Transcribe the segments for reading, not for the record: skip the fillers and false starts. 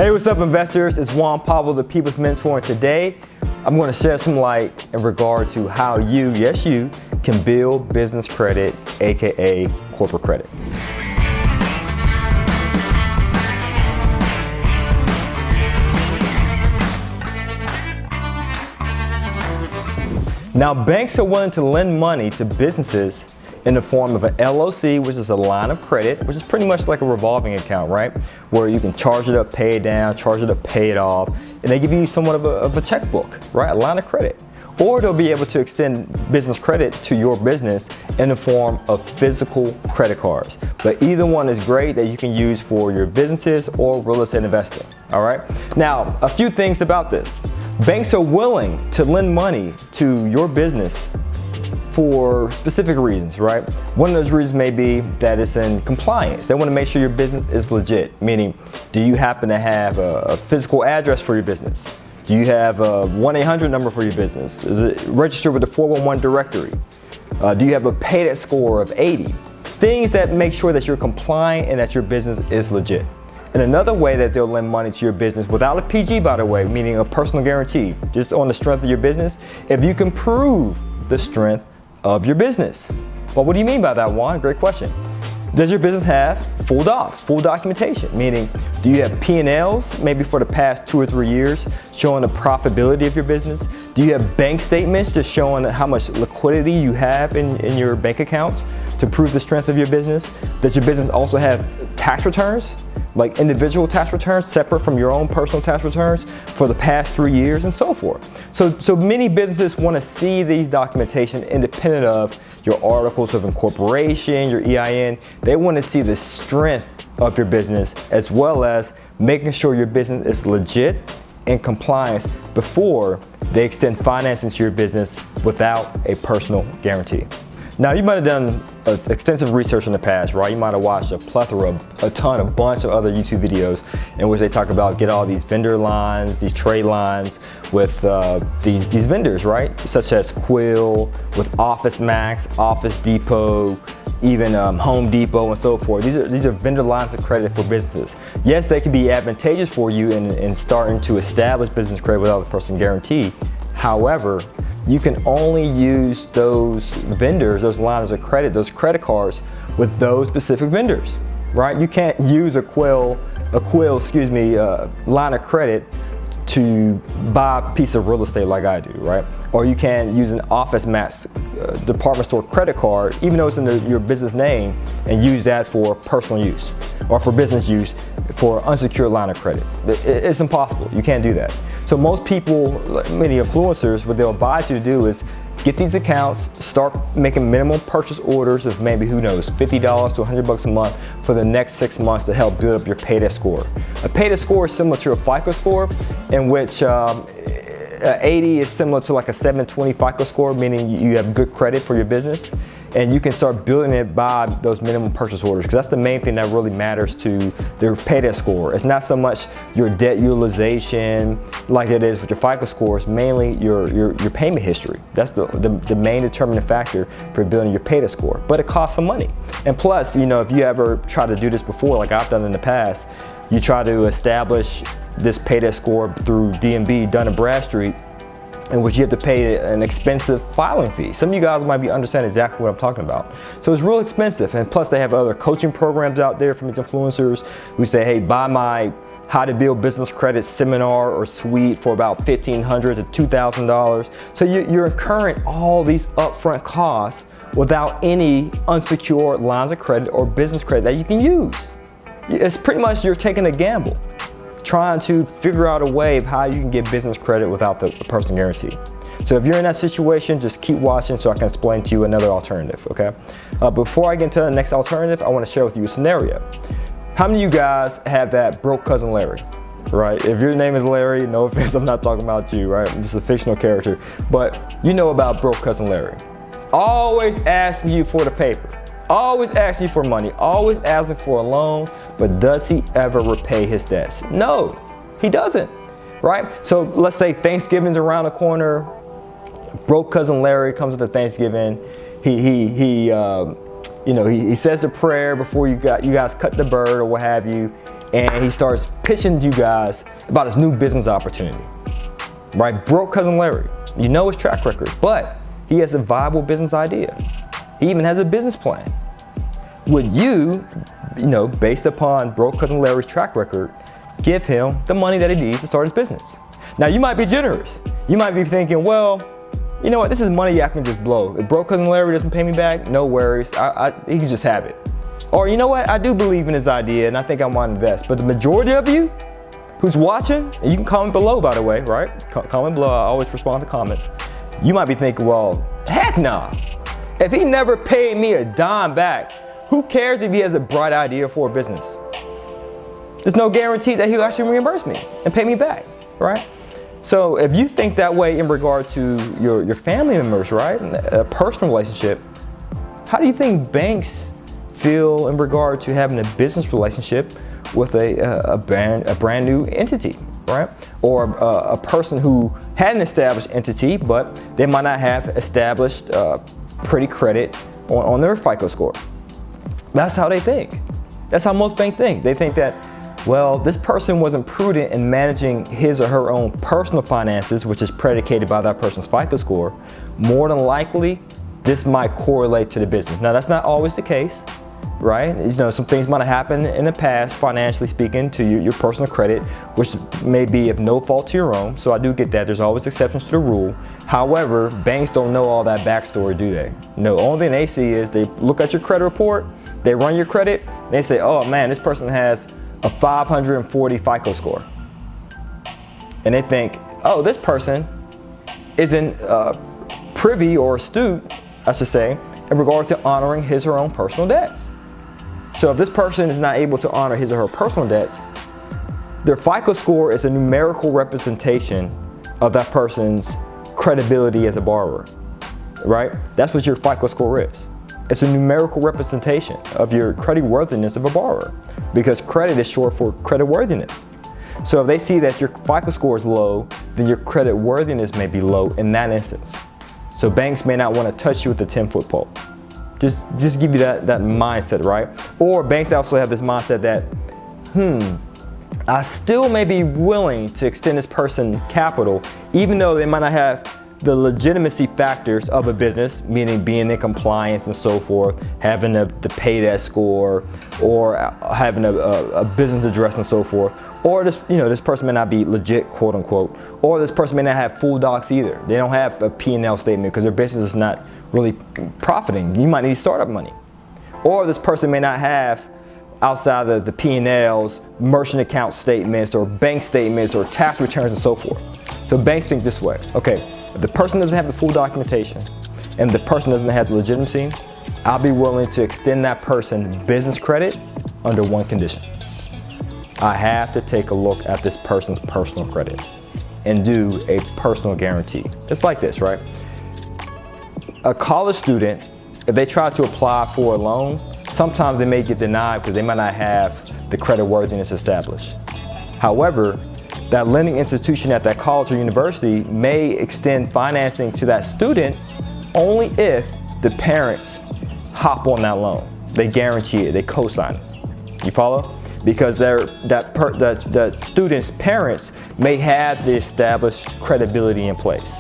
Hey, what's up, investors? It's Juan Pablo, the People's Mentor, and today I'm going to share some light in regard to how you, yes you, can build business credit, aka corporate credit. Now, banks are willing to lend money to businesses in the form of an LOC, which is a line of credit, which is pretty much like a revolving account, right? Where you can charge it up, pay it down, charge it up, pay it off, and they give you somewhat of a checkbook, right? A line of credit. Or they'll be able to extend business credit to your business in the form of physical credit cards. But either one is great that you can use for your businesses or real estate investing, all right? Now, a few things about this. Banks are willing to lend money to your business for specific reasons, right? One of those reasons may be that it's in compliance. They want to make sure your business is legit, meaning, do you happen to have a physical address for your business? Do you have a 1-800 number for your business? Is it registered with the 411 directory? Do you have a paydebt score of 80? Things that make sure that you're compliant and that your business is legit. And another way that they'll lend money to your business without a PG, by the way, meaning a personal guarantee, just on the strength of your business, if you can prove the strength of your business. Well, what do you mean by that, Juan? Great question. Does your business have full docs, full documentation? Meaning, do you have P&Ls maybe for the past 2 or 3 years showing the profitability of your business? Do you have bank statements just showing how much liquidity you have in your bank accounts to prove the strength of your business? Does your business also have tax returns, like individual tax returns separate from your own personal tax returns for the past 3 years and so forth? So many businesses want to see these documentation independent of your articles of incorporation, your EIN. They want to see the strength of your business as well as making sure your business is legit and compliance before they extend financing to your business without a personal guarantee. Now, you might have done extensive research in the past, right? You might have watched a bunch of other YouTube videos in which they talk about get all these vendor lines, these trade lines with these vendors, right? Such as Quill, with OfficeMax, Office Depot, even Home Depot and so forth. These are vendor lines of credit for businesses. Yes, they can be advantageous for you in starting to establish business credit without a personal guarantee. However, you can only use those vendors, those lines of credit, those credit cards with those specific vendors, right? You can't use a Quill line of credit to buy a piece of real estate like I do, right? Or you can't use an OfficeMax department store credit card, even though it's in your business name, and use that for personal use or for business use for unsecured line of credit. It's impossible. You can't do that. So most people, many influencers, what they'll advise you to do is get these accounts, start making minimum purchase orders of maybe, who knows, $50 to $100 a month for the next 6 months to help build up your paydebt score. A paydebt score is similar to a FICO score, in which 80 is similar to like a 720 FICO score, meaning you have good credit for your business. And you can start building it by those minimum purchase orders, because that's the main thing that really matters to their paydebt score. It's not so much your debt utilization like it is with your FICO score. It's mainly your payment history. That's the main determining factor for building your paydebt score. But it costs some money. And plus, you know, if you ever try to do this before, like I've done in the past, you try to establish this paydebt score through DNB, Dun & Bradstreet, in which you have to pay an expensive filing fee. Some of you guys might be understanding exactly what I'm talking about. So it's real expensive, and plus they have other coaching programs out there from these influencers who say, hey, buy my How to Build Business Credit seminar or suite for about $1,500 to $2,000. So you're incurring all these upfront costs without any unsecured lines of credit or business credit that you can use. It's pretty much you're taking a gamble, trying to figure out a way of how you can get business credit without the personal guarantee. So if you're in that situation, just keep watching so I can explain to you another alternative, okay? Before I get into the next alternative, I want to share with you a scenario. How many of you guys have that broke cousin Larry, right? If your name is Larry, no offense, I'm not talking about you, right? I'm just a fictional character, but you know about broke cousin Larry. Always asking you for the paper. Always asking you for money, always asking for a loan, but does he ever repay his debts? No, he doesn't, right? So let's say Thanksgiving's around the corner, broke cousin Larry comes to Thanksgiving, he says the prayer before you guys cut the bird or what have you, and he starts pitching to you guys about his new business opportunity, right? Broke cousin Larry. You know his track record, but he has a viable business idea. He even has a business plan. Would you, based upon broke cousin Larry's track record, give him the money that he needs to start his business? Now, you might be generous. You might be thinking, well, you know what, this is money I can just blow. If broke cousin Larry doesn't pay me back, no worries, he can just have it. Or you know what, I do believe in his idea and I think I want to invest. But the majority of you who's watching, and you can comment below, by the way, right? Comment below, I always respond to comments. You might be thinking, well, heck nah. If he never paid me a dime back, who cares if he has a bright idea for a business? There's no guarantee that he'll actually reimburse me and pay me back, right? So if you think that way in regard to your family members, right, a personal relationship, how do you think banks feel in regard to having a business relationship with a brand new entity, right? Or a person who had an established entity, but they might not have established pretty credit on their FICO score. That's how they think. That's how most banks think. They think that, well, this person wasn't prudent in managing his or her own personal finances, which is predicated by that person's FICO score. More than likely, this might correlate to the business. Now, that's not always the case, right? Some things might have happened in the past, financially speaking, to your personal credit, which may be of no fault to your own. So I do get that. There's always exceptions to the rule. However, banks don't know all that backstory, do they? No, the only thing they see is they look at your credit report, they run your credit, and they say, oh man, this person has a 540 FICO score. And they think, oh, this person isn't privy or astute, I should say, in regard to honoring his or her own personal debts. So if this person is not able to honor his or her personal debts, their FICO score is a numerical representation of that person's credibility as a borrower, right? That's what your FICO score is. It's a numerical representation of your creditworthiness of a borrower, because credit is short for creditworthiness. So if they see that your FICO score is low, then your creditworthiness may be low in that instance. So banks may not want to touch you with a 10-foot pole. Just give you that mindset, right? Or banks also have this mindset that, I still may be willing to extend this person capital, even though they might not have the legitimacy factors of a business, meaning being in compliance and so forth, having the pay debt score, or having a business address and so forth. Or this person may not be legit, quote unquote, or this person may not have full docs either. They don't have a P&L statement because their business is not really profiting. You might need startup money. Or this person may not have, outside of the P&Ls, merchant account statements or bank statements or tax returns and so forth. So banks think this way, okay, if the person doesn't have the full documentation and the person doesn't have the legitimacy, I'll be willing to extend that person business credit under one condition. I have to take a look at this person's personal credit and do a personal guarantee. It's like this, right? A college student, if they try to apply for a loan, sometimes they may get denied because they might not have the creditworthiness established. However, that lending institution at that college or university may extend financing to that student only if the parents hop on that loan. They guarantee it, they co-sign it. You follow? Because that student's parents may have the established credibility in place,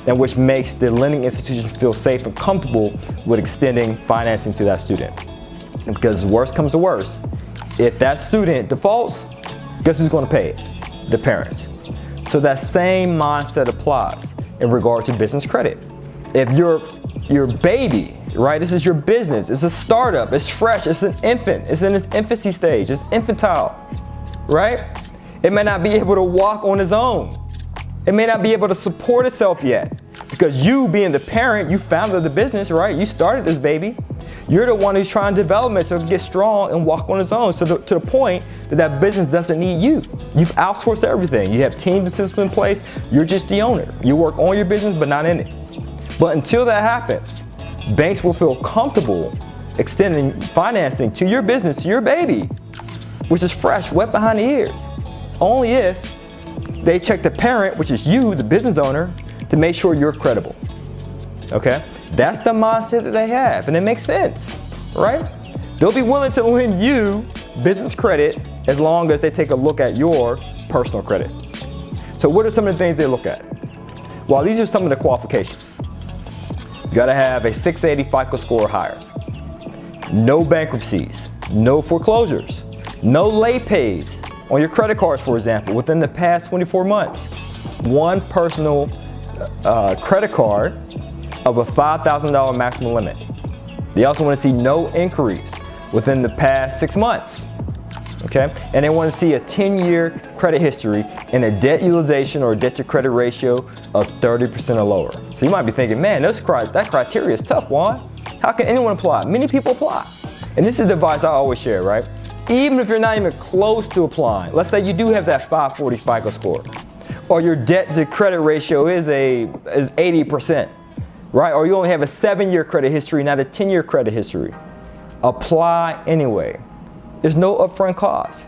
and which makes the lending institution feel safe and comfortable with extending financing to that student. Because worst comes to worst, if that student defaults, guess who's going to pay it? The parents. So that same mindset applies in regard to business credit. If your baby, right, this is your business, it's a startup, it's fresh, it's an infant, it's in its infancy stage, it's infantile, right? It may not be able to walk on its own. It may not be able to support itself yet, because you, being the parent, you founded the business, right? You started this baby. You're the one who's trying to develop it so it can get strong and walk on its own, so to the point that business doesn't need you. You've outsourced everything. You have teams and systems in place. You're just the owner. You work on your business, but not in it. But until that happens, banks will feel comfortable extending financing to your business, to your baby, which is fresh, wet behind the ears, only if they check the parent, which is you, the business owner, to make sure you're credible. Okay? That's the mindset that they have, and it makes sense, right? They'll be willing to lend you business credit as long as they take a look at your personal credit. So what are some of the things they look at? Well, these are some of the qualifications. You gotta have a 680 FICO score or higher, no bankruptcies, no foreclosures, no late pays on your credit cards, for example, within the past 24 months, one personal credit card of a $5,000 maximum limit. They also want to see no inquiries within the past 6 months, okay? And they want to see a 10-year credit history and a debt utilization or debt to credit ratio of 30% or lower. So you might be thinking, man, that criteria is tough, Juan. How can anyone apply? Many people apply. And this is the advice I always share, right? Even if you're not even close to applying, let's say you do have that 540 FICO score, or your debt to credit ratio is 80%, right? Or you only have a 7-year credit history, not a 10-year credit history. Apply anyway. There's no upfront cost.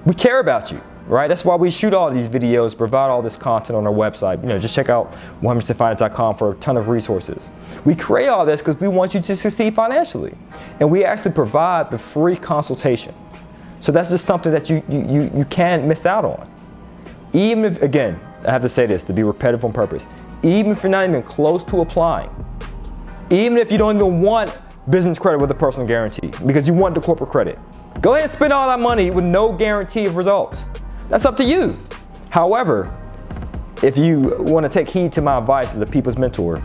We care about you, right? That's why we shoot all these videos, provide all this content on our website. Just check out 100%finance.com for a ton of resources. We create all this because we want you to succeed financially. And we actually provide the free consultation. So that's just something that you can't miss out on. Even if, again, I have to say this to be repetitive on purpose, even if you're not even close to applying, even if you don't even want business credit with a personal guarantee because you want the corporate credit, go ahead and spend all that money with no guarantee of results. That's up to you. However, if you want to take heed to my advice as a people's mentor,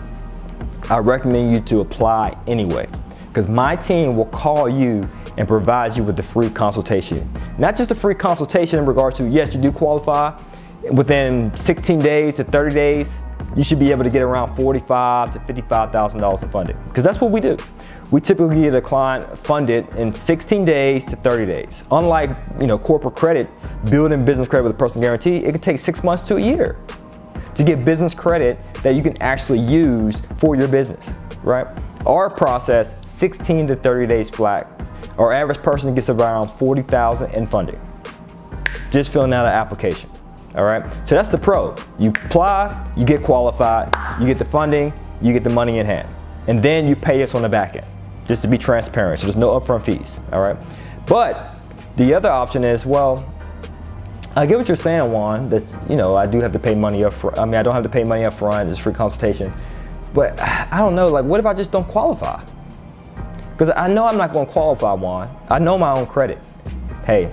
I recommend you to apply anyway, because my team will call you and provide you with the free consultation. Not just a free consultation in regard to, yes, you do qualify. Within 16 days to 30 days, you should be able to get around $45,000 to $55,000 in funding, because that's what we do. We typically get a client funded in 16 days to 30 days. Unlike corporate credit, building business credit with a personal guarantee, it can take 6 months to a year to get business credit that you can actually use for your business, right? Our process, 16 to 30 days flat. Our average person gets around $40,000 in funding, just filling out an application. All right, so that's the pro. You apply, you get qualified, you get the funding, you get the money in hand, and then you pay us on the back end, just to be transparent. So there's no upfront fees. All right, but the other option is, well, I get what you're saying, Juan. That I do have to pay money up front. I mean, I don't have to pay money up front. It's free consultation, but I don't know. Like, what if I just don't qualify? Because I know I'm not going to qualify, Juan. I know my own credit. Hey,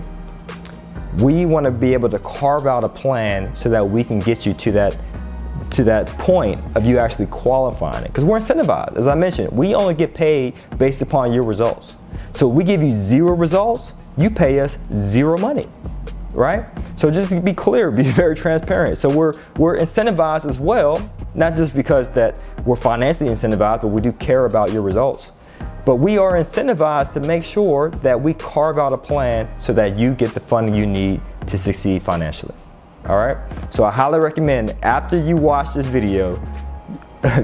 we want to be able to carve out a plan so that we can get you to that point of you actually qualifying it. Because we're incentivized. As I mentioned, we only get paid based upon your results. So we give you 0 results, you pay us 0 money, right? So just to be clear, be very transparent. So we're incentivized as well, not just because that we're financially incentivized, but we do care about your results. But we are incentivized to make sure that we carve out a plan so that you get the funding you need to succeed financially. All right? So I highly recommend, after you watch this video,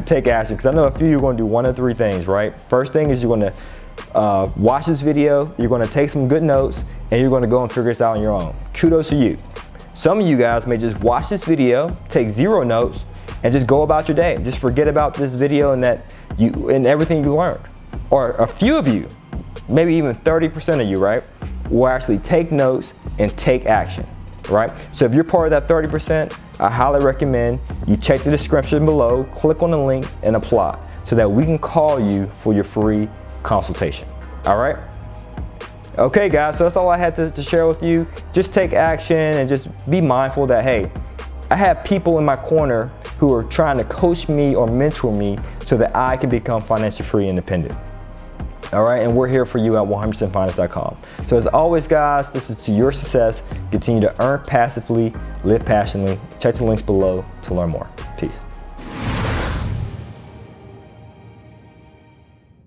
take action, because I know a few of you are going to do 1 of 3 things, right? First thing is you're going to watch this video, you're going to take some good notes, and you're going to go and figure this out on your own. Kudos to you. Some of you guys may just watch this video, take 0 notes, and just go about your day. Just forget about this video and everything you learned. Or a few of you, maybe even 30% of you, right, will actually take notes and take action, right? So if you're part of that 30%, I highly recommend you check the description below, click on the link, and apply so that we can call you for your free consultation, all right? Okay, guys, so that's all I had to share with you. Just take action and just be mindful that, hey, I have people in my corner who are trying to coach me or mentor me so that I can become financially free and independent. All right, and we're here for you at 100%finance.com. So as always, guys, this is to your success. Continue to earn passively, live passionately. Check the links below to learn more. Peace.